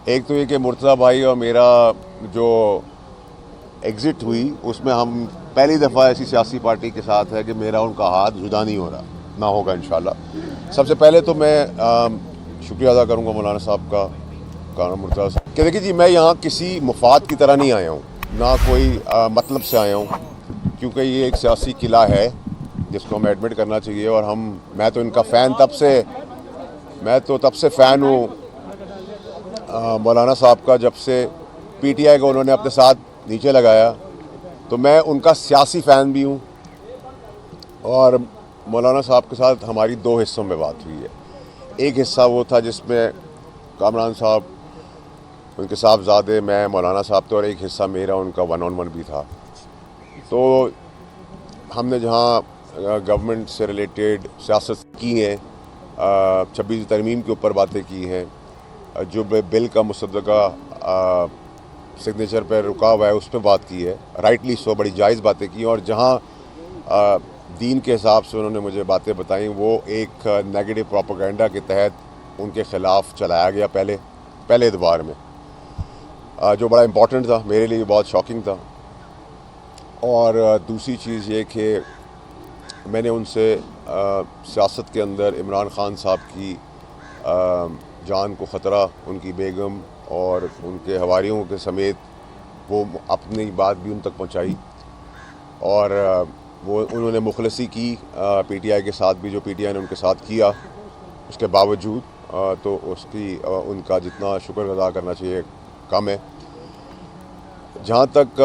ایک تو یہ کہ مرتضیٰ بھائی اور میرا جو ایگزٹ ہوئی اس میں ہم پہلی دفعہ ایسی سیاسی پارٹی کے ساتھ ہے کہ میرا ان کا ہاتھ جدا نہیں ہو رہا، نہ ہوگا انشاءاللہ۔ سب سے پہلے تو میں شکریہ ادا کروں گا مولانا صاحب کا، مرتضیٰ صاحب کہ دیکھیے جی، میں یہاں کسی مفاد کی طرح نہیں آیا ہوں، نہ کوئی مطلب سے آیا ہوں، کیونکہ یہ ایک سیاسی قلعہ ہے جس کو ہمیں ایڈمٹ کرنا چاہیے۔ اور میں تو ان کا فین تب سے فین ہوں مولانا صاحب کا، جب سے پی ٹی آئی کو انہوں نے اپنے ساتھ نیچے لگایا، تو میں ان کا سیاسی فین بھی ہوں۔ اور مولانا صاحب کے ساتھ ہماری دو حصوں میں بات ہوئی ہے۔ ایک حصہ وہ تھا جس میں کامران صاحب، ان کے صاحبزادے، میں، مولانا صاحب تھے، اور ایک حصہ میرا ان کا 1-on-1 بھی تھا۔ تو ہم نے جہاں گورنمنٹ سے ریلیٹڈ سیاست کی ہیں، 26 ترمیم کے اوپر باتیں کی ہیں، جو بل کا مصدقہ سگنیچر پہ رکا ہوا ہے اس پہ بات کی ہے، رائٹلی سو، بڑی جائز باتیں کی ہیں۔ اور جہاں دین کے حساب سے انہوں نے مجھے باتیں بتائیں، وہ ایک نیگیٹو پروپیگنڈا کے تحت ان کے خلاف چلایا گیا پہلے ادوار میں، جو بڑا امپورٹنٹ تھا میرے لیے، بہت شاکنگ تھا۔ اور دوسری چیز یہ کہ میں نے ان سے سیاست کے اندر عمران خان صاحب کی جان کو خطرہ، ان کی بیگم اور ان کے حواریوں کے سمیت، وہ اپنی بات بھی ان تک پہنچائی۔ اور وہ انہوں نے مخلصی کی پی ٹی آئی کے ساتھ بھی، جو پی ٹی آئی نے ان کے ساتھ کیا، اس کے باوجود تو اس کی ان کا جتنا شکر ادا کرنا چاہیے کم ہے۔ جہاں تک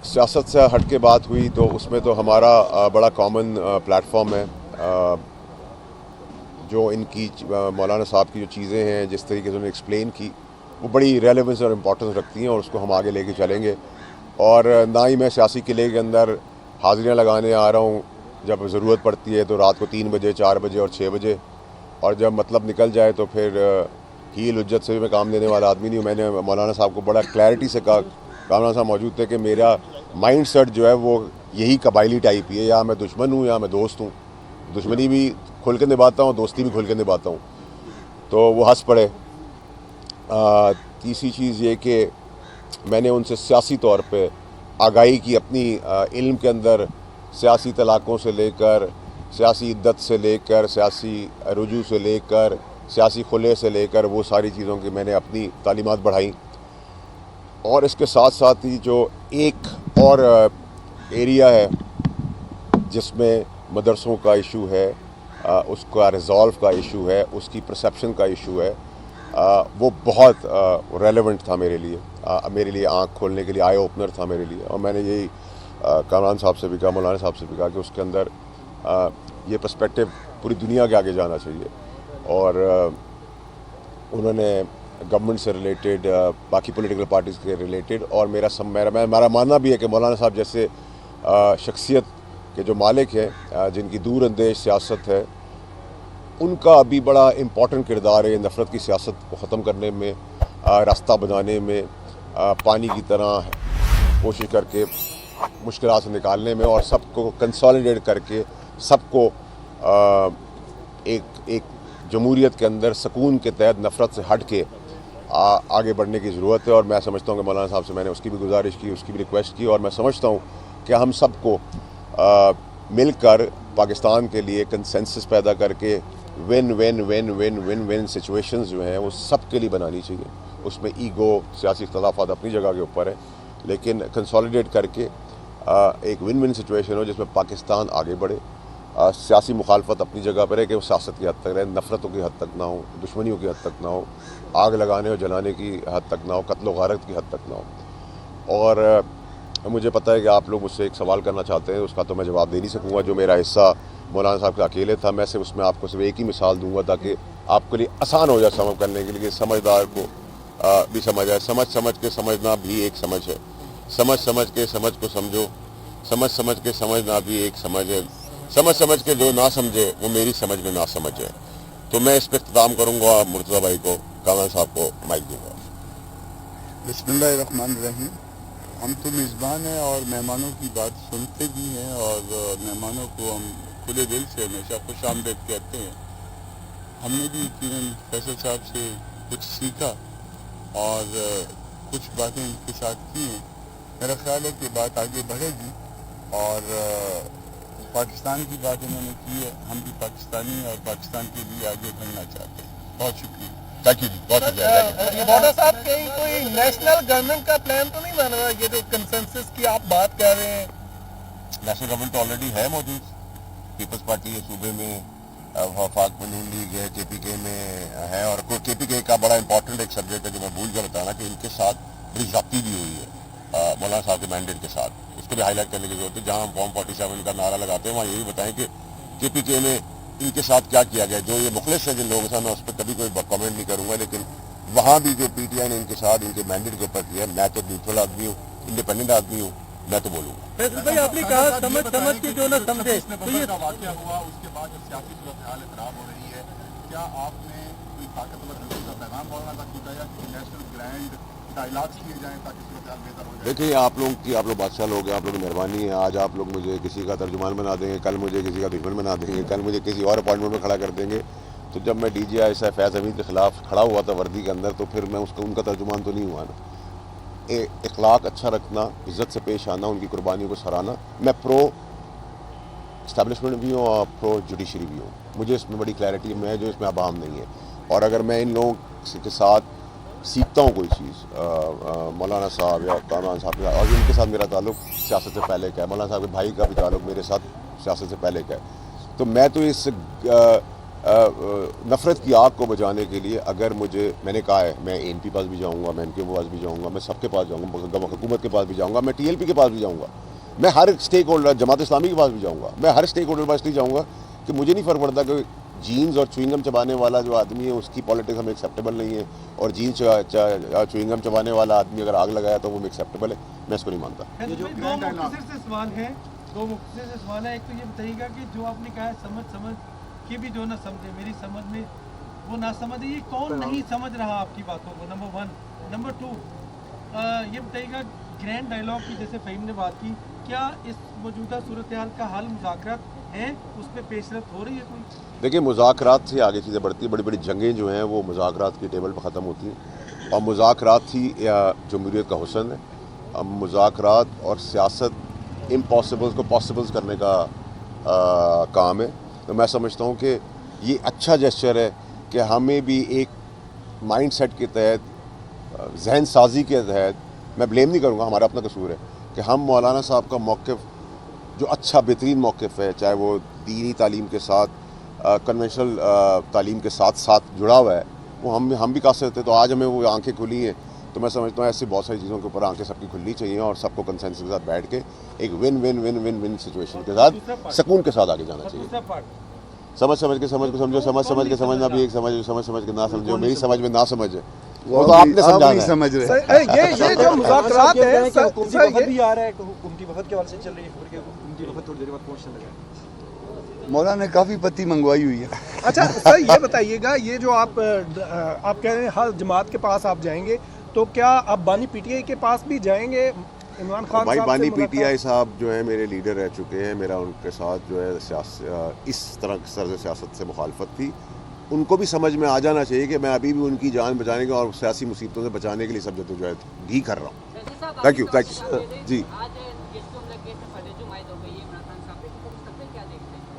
سیاست سے ہٹ کے بات ہوئی تو اس میں تو ہمارا بڑا کامن پلیٹ فارم ہے، جو ان کی مولانا صاحب کی جو چیزیں ہیں، جس طریقے سے انہوں نے ایکسپلین کی، وہ بڑی ریلیونس اور امپورٹنس رکھتی ہیں، اور اس کو ہم آگے لے کے چلیں گے۔ اور نہ ہی میں سیاسی قلعے کے اندر حاضریاں لگانے آ رہا ہوں، جب ضرورت پڑتی ہے تو رات کو 3 بجے، 4 بجے اور 6 بجے، اور جب مطلب نکل جائے تو پھر ہیل حجت سے بھی میں کام دینے والا آدمی نہیں ہوں۔ میں نے مولانا صاحب کو بڑا کلیئرٹی سے کہا، مولانا صاحب موجود تھے، کہ میرا مائنڈ سیٹ جو ہے وہ یہی قبائلی ٹائپ ہی ہے، یا میں دشمن ہوں یا میں دوست ہوں، دشمنی بھی کھل کے نبھاتا ہوں، دوستی بھی کھل کے نبھاتا ہوں۔ تو وہ ہنس پڑے۔ تیسری چیز یہ کہ میں نے ان سے سیاسی طور پہ آگاہی کی، اپنی علم کے اندر سیاسی طلاقوں سے لے کر، سیاسی عدت سے لے کر، سیاسی رجوع سے لے کر، سیاسی خلے سے لے کر، وہ ساری چیزوں کی میں نے اپنی تعلیمات بڑھائیں۔ اور اس کے ساتھ ساتھ ہی جو ایک اور ایریا ہے جس میں مدرسوں کا ایشو ہے، اس کا ریزالو کا ایشو ہے، اس کی پرسیپشن کا ایشو ہے، وہ بہت ریلیونٹ تھا میرے لیے آنکھ کھولنے کے لیے، آئی اوپنر تھا میرے لیے۔ اور میں نے یہی کامران صاحب سے بھی کہا، مولانا صاحب سے بھی کہا، کہ اس کے اندر یہ پرسپیکٹو پوری دنیا کے آگے جانا چاہیے۔ اور انہوں نے گورنمنٹ سے ریلیٹڈ، باقی پولیٹیکل پارٹیز کے ریلیٹڈ، اور میرا ماننا بھی ہے کہ مولانا صاحب جیسے شخصیت کے جو مالک ہیں، جن کی دور اندیش سیاست ہے، ان کا ابھی بڑا امپورٹنٹ کردار ہے نفرت کی سیاست کو ختم کرنے میں، راستہ بنانے میں، پانی کی طرح کوشش کر کے مشکلات سے نکالنے میں، اور سب کو کنسالیڈیٹ کر کے سب کو ایک جمہوریت کے اندر سکون کے تحت نفرت سے ہٹ کے آگے بڑھنے کی ضرورت ہے۔ اور میں سمجھتا ہوں کہ مولانا صاحب سے میں نے اس کی بھی گزارش کی، اس کی بھی ریکویسٹ کی، اور میں سمجھتا ہوں کہ ہم سب کو مل کر پاکستان کے لیے کنسنسس پیدا کر کے one one one one one one situations جو ہیں وہ سب کے لیے بنانی چاہیے۔ اس میں ایگو، سیاسی اختلافات اپنی جگہ کے اوپر ہے، لیکن کنسالیڈیٹ کر کے ایک ون ون سچویشن ہو جس میں پاکستان آگے بڑھے۔ سیاسی مخالفت اپنی جگہ پر ہے کہ وہ سیاست کی حد تک رہے، نفرتوں کی حد تک نہ ہو، دشمنیوں کی حد تک نہ ہو، آگ لگانے اور جلانے کی حد تک نہ ہو، قتل و غارت کی حد تک نہ ہو۔ اور مجھے پتہ ہے کہ آپ لوگ مجھ سے ایک سوال کرنا چاہتے ہیں، اس کا تو میں جواب دے نہیں سکوں گا، جو میرا حصہ مولانا صاحب کے اکیلے تھا۔ میں صرف اس میں آپ کو صرف ایک ہی مثال دوں گا تاکہ آپ کے لیے آسان ہو جائے سمجھ کرنے کے لیے، سمجھدار کو بھی سمجھ آئے۔ سمجھ کے سمجھنا بھی ایک سمجھ ہے، سمجھ کے سمجھ کو سمجھو، سمجھ کے سمجھنا بھی ایک سمجھ ہے، سمجھ کے جو نہ سمجھے وہ میری سمجھ میں نہ سمجھ ہے۔ تو میں اس پہ اختتام کروں گا، مرتضیٰ بھائی کو، کامران صاحب کو مائک دوں گا۔ بسم اللہ الرحمن الرحیم۔ ہم تو میزبان ہیں اور مہمانوں کی بات سنتے بھی ہیں، اور مہمانوں کو ہم کھلے دل سے ہمیشہ خوش آمدید کہتے ہیں۔ ہم نے بھی یقیناً فیصل صاحب سے کچھ سیکھا، اور کچھ باتیں ان کے ساتھ کی ہیں. میرا خیال ہے کہ بات آگے بڑھے گی اور پاکستان کی بات انہوں نے کی ہے. ہم بھی پاکستانی ہیں اور پاکستان کے لیے آگے بڑھنا چاہتے ہیں. بہت شکریہ. تھینک یو جی. بہت شکریہ. مولانا صاحب کہیں کوئی نیشنل گورنمنٹ کا پلان تو نہیں بن رہا؟ یہ جو کنسنسس کی آپ بات کر رہے ہیں. نیشنل گورنمنٹ تو آلریڈی ہے موجود. پیپلز پارٹی ہے صوبے میں, وفاق میں نون لیگ ہے, کے پی کے میں ہے, اور کے پی کے کا بڑا امپورٹنٹ ایک سبجیکٹ ہے جو میں بھول گیا بتانا کہ ان کے ساتھ بڑی ضابطی بھی ہوئی ہے مولانا صاحب کے مینڈیٹ کے ساتھ. اس کو بھی ہائی لائٹ کرنے کی ضرورت ہے. جہاں ہم فارم 47 کا نعرہ لگاتے ہیں وہاں یہ بھی بتائیں کہ کے پی کے میں ان کے ساتھ کیا کیا گیا. جو یہ مخلص ہے جن لوگوں کے ساتھ, میں اس پہ کبھی کوئی کامنٹ نہیں کروں گا, لیکن وہاں بھی جو پی ٹی آئی نے ان کے ساتھ ان کے مینڈیٹ کے اوپر کیا ہے, میں تو نیوٹرل آدمی ہوں, انڈیپینڈنٹ آدمی ہوں, میں تو بولوں گا. فیصل بھائی آپ نے کہا سمجھ کے جو نہ سمجھے تو یہ واقعہ ہوا اس کے بعد جب سیاسی صورتحال خراب ہو رہی ہے, کیا آپ نے کوئی طاقتور حلقوں کا پیغام مولانا تک پہنچایا کہ نیشنل گرینڈ ڈائلاگس کیے جائیں تاکہ صورتحال بہتر ہو جائے؟ دیکھیں آپ لوگ بادشاہ لوگ ہیں, آپ لوگ کی مہربانی ہے. آج آپ لوگ مجھے کسی کا ترجمان بنا دیں گے, کل مجھے کسی کا دشمن بنا دیں گے, کل مجھے کسی اور اپوائنٹمنٹ میں کھڑا کر دیں گے. تو جب میں ڈی جی آئی صاحب فیض حمید کے خلاف کھڑا ہوا تھا وردی کے اندر, تو پھر میں ان کا ترجمان تو نہیں ہوا نا. اخلاق اچھا رکھنا, عزت سے پیش آنا, ان کی قربانیوں کو سراہنا. میں پرو اسٹیبلشمنٹ بھی ہوں اور پرو جوڈیشری بھی ہوں. مجھے اس میں بڑی کلیئرٹی ہے جو اس میں عوام نہیں ہے. اور اگر میں ان لوگوں کے ساتھ سیکھتا ہوں کوئی چیز, مولانا صاحب یا کامران صاحب کا, اور ان کے ساتھ میرا تعلق سیاست سے پہلے کا ہے, مولانا صاحب کے بھائی کا بھی تعلق میرے ساتھ سیاست سے پہلے کا ہے, تو میں تو اس نفرت کی آگ کو بجانے کے لیے, اگر مجھے, میں نے کہا ہے میں اے این پی پاس بھی جاؤں گا, میں این کے پاس بھی جاؤں گا, میں سب کے پاس جاؤں گا, حکومت کے پاس بھی جاؤں گا, میں ٹی ایل پی کے پاس بھی جاؤں گا, میں ہر اسٹیک ہولڈر, جماعت اسلامی کے پاس بھی جاؤں گا, میں ہر اسٹیک ہولڈر کے پاس نہیں جاؤں گا کہ مجھے نہیں فرق پڑتا کہ جینز اور چوئنگم چبانے والا جو آدمی ہے اس کی پالیٹکس ہمیں ایکسیپٹیبل نہیں ہے, اور جینز چوئنگم چبانے والا آدمی اگر آگ لگایا تو وہ ایکسیپٹیبل ہے. میں اس کو نہیں مانتا. دو مختصر سے سوال ہے. ایک تو یہ بتائیے گا کہ جو آپ نے کہا ہے سمجھ کے بھی جو نہ سمجھے, میری سمجھ میں وہ نہ سمجھے, یہ کون نہیں سمجھ رہا آپ کی باتوں کو؟ نمبر 1. نمبر 2 یہ بتائیے گا گرینڈ ڈائلاگ کی جیسے فہیم نے بات کی, کیا اس موجودہ صورتحال کا حل مذاکرات ہیں, اس پہ پیش رفت ہو رہی ہے کوئی؟ دیکھیں مذاکرات سے آگے چیزیں بڑھتی ہیں. بڑی بڑی جنگیں جو ہیں وہ مذاکرات کی ٹیبل پر ختم ہوتی ہیں, اور مذاکرات ہی جمہوریت کا حسن ہے. مذاکرات اور سیاست امپاسبلز کو پاسبلز کرنے کا کام ہے. تو میں سمجھتا ہوں کہ یہ اچھا جیسچر ہے کہ ہمیں بھی ایک مائنڈ سیٹ کے تحت, ذہن سازی کے تحت, میں بلیم نہیں کروں گا, ہمارا اپنا قصور ہے کہ ہم مولانا صاحب کا موقف جو اچھا بہترین موقف ہے, چاہے وہ دینی تعلیم کے ساتھ کنونشنل تعلیم کے ساتھ ساتھ جڑا ہوا ہے, وہ ہم بھی کہہ سکتے. تو آج ہمیں وہ آنکھیں کھلی ہیں, تو میں سمجھتا ہوں ایسی بہت ساری چیزوں کے اوپر آنکھیں سب کی کھلنی چاہیے, اور سب کو کنسنسس کے ساتھ بیٹھ کے ایک one one one one one situation کے ساتھ سکون کے ساتھ آگے جانا چاہیے. سمجھ کے سمجھو, سمجھ کے سمجھنا بھی ایک سمجھ کے نہ سمجھو. میری سمجھ میں نہ سمجھ ہے, وہ تو آپ نے سمجھانا ہے. سمجھ رہے یہ جو مذاکرات ہیں, حکومتی وفد بھی آ رہا ہے, حکومتی وفد کے حوالے سے چل رہی ہے خبر کہ حکومتی وفد تھوڑی دیر بعد پہنچنے لگا ہے. مولانا نے کافی پتی منگوائی ہوئی ہے. اچھا سر یہ بتائیے گا, یہ جو آپ کہہ رہے ہیں ہر جماعت کے پاس آپ جائیں گے, تو کیا آپ بانی پی ٹی آئی کے پاس بھی جائیں گے؟ عمران خان بھائی صاحب بانی سے پی ٹی آئی صاحب جو ہے میرے لیڈر رہ چکے ہیں, میرا ان کے ساتھ جو ہے اس طرح طرز سیاست سے مخالفت تھی. ان کو بھی سمجھ میں آ جانا چاہیے کہ میں ابھی بھی ان کی جان بچانے کا اور سیاسی مصیبتوں سے بچانے کے لیے سب جدوجہد بھی کر رہا ہوں. تھینک یو جی.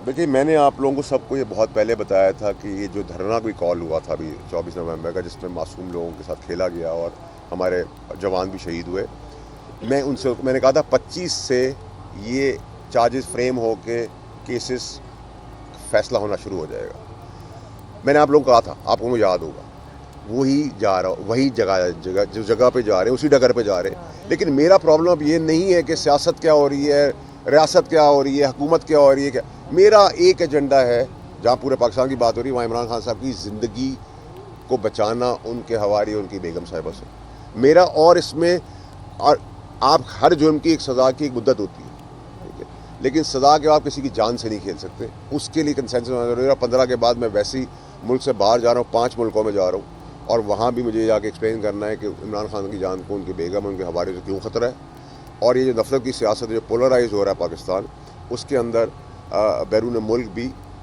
دیکھیے میں نے آپ لوگوں کو سب کو یہ بہت پہلے بتایا تھا کہ یہ جو دھرنا کوئی کال ہوا تھا ابھی 24 نومبر کا, جس میں معصوم لوگوں کے ساتھ کھیلا گیا اور ہمارے جوان بھی شہید ہوئے, میں نے کہا تھا 25 سے یہ چارجز فریم ہو کے کیسز فیصلہ ہونا شروع ہو جائے گا. میں نے آپ لوگوں کو کہا تھا, آپ کو یاد ہوگا, وہی جگہ پہ جا رہے ہیں, اسی ڈگر پہ جا رہے ہیں. لیکن میرا پرابلم اب یہ نہیں ہے کہ سیاست کیا ہو رہی ہے, ریاست کیا ہو رہی ہے, حکومت کیا ہو رہی ہے. میرا ایک ایجنڈا ہے, جہاں پورے پاکستان کی بات ہو رہی ہے, وہاں عمران خان صاحب کی زندگی کو بچانا ان کے حوالے ان کی بیگم صاحبہ سے. میرا اور اس میں, اور آپ ہر جرم کی ایک سزا کی ایک مدت ہوتی ہے, ٹھیک ہے, لیکن سزا کے آپ کسی کی جان سے نہیں کھیل سکتے. اس کے لیے کنسنسس ہونا ضروری ہے. 15 کے بعد میں ویسے ہی ملک سے باہر جا رہا ہوں, 5 ملکوں میں جا رہا ہوں, اور وہاں بھی مجھے جا کے ایکسپلین کرنا ہے کہ عمران خان کی جان کو ان کی بیگم ان کے حوالے سے کیوں خطرہ ہے. اور یہ جو نفرت کی سیاست جو پولرائز ہو رہا ہے پاکستان, اس کے اندر بیرون ملک بھی